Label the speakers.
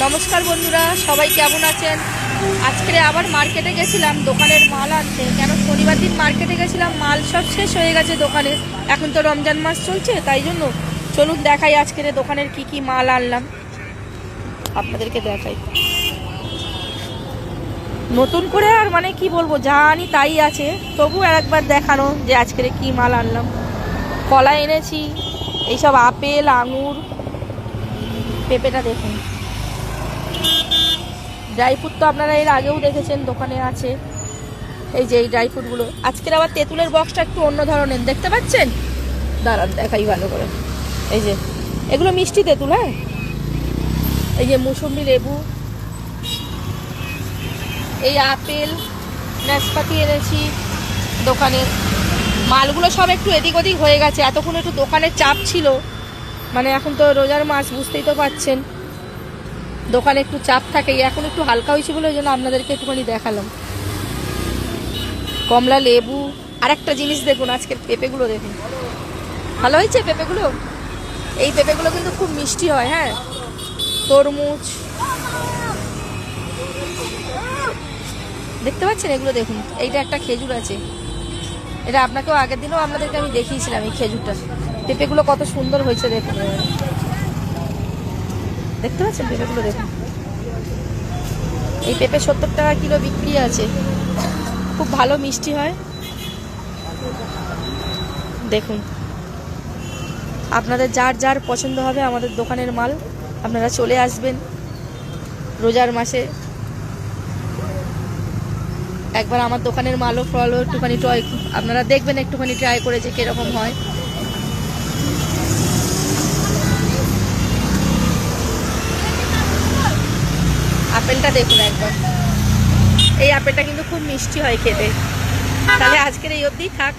Speaker 1: নমস্কার বন্ধুরা, সবাই কেমন আছেন? আজকে আবার মার্কেটে গেছিলাম দোকানের মাল আনতে। কেন শনিবার দিন মার্কেটে গেছিলাম, মাল সব শেষ হয়ে গেছে দোকানে। এখন তো রমজান মাস চলছে, তাই জন্য চলুন দেখাই আজকের দোকানের কি কি মাল আনলাম, আপনাদেরকে দেখাই। নতুন করে আর মানে কি বলবো, যা আনি তাই আছে, তবু একবার দেখানো যে আজকের কি মাল আনলাম। কলা এনেছি, এইসব আপেল, আঙুর, পেঁপেটা দেখুন। ড্রাই ফ্রুট তো আপনারা এর আগেও দেখেছেন, দোকানে আছে। এই যে এই ড্রাই ফ্রুটগুলো। আজকের আবার তেঁতুলের বক্সটা একটু অন্য ধরনের, দেখতে পাচ্ছেন? দাঁড়ান দেখাই ভালো করে। এই যে এগুলো মিষ্টি তেঁতুল, হ্যাঁ। এই যে মুসম্বি, লেবু, এই আপেল, নাশপাতি এনেছি দোকানের। মালগুলো সব একটু এদিক ওদিক হয়ে গেছে, এতক্ষণ একটু দোকানের চাপ ছিল। মানে এখন তো রোজার মাস, বুঝতেই তো পারছেন, দোকানে একটু চাপ থাকে। এখন একটু হালকা হয়েছে বলে ওই জন্য আপনাদেরকে একটুখানি দেখালাম। কমলা, লেবু, আর একটা জিনিস দেখুন, আজকের পেঁপেগুলো দেখুন, ভালো হয়েছে পেঁপেগুলো। এই পেঁপেগুলো কিন্তু খুব মিষ্টি হয়, হ্যাঁ। তরমুজ দেখতে পাচ্ছেন, এগুলো দেখুন। এইটা একটা খেজুর আছে, এটা আপনাকেও আগের দিনও আপনাদেরকে আমি দেখিয়েছিলাম। এই খেজুরটা, পেঁপেগুলো কত সুন্দর হয়েছে দেখুন। দেখতে পাচ্ছেন পেঁপেগুলো দেখুন। এই পেঁপে 70 টাকা কিলো বিক্রি আছে, খুব ভালো মিষ্টি হয়। দেখুন, আপনাদের যার যার পছন্দ হবে আমাদের দোকানের মাল, আপনারা চলে আসবেন রোজার মাসে। একবার আমার দোকানের মালও ফলও একটুখানি ট্রাই আপনারা দেখবেন, একটুখানি ট্রাই করে যে কীরকম হয়। আপেলটা দেখুন একবার, এই আপেলটা কিন্তু খুব মিষ্টি হয় খেতে। তাহলে আজকের এই অবধি থাক।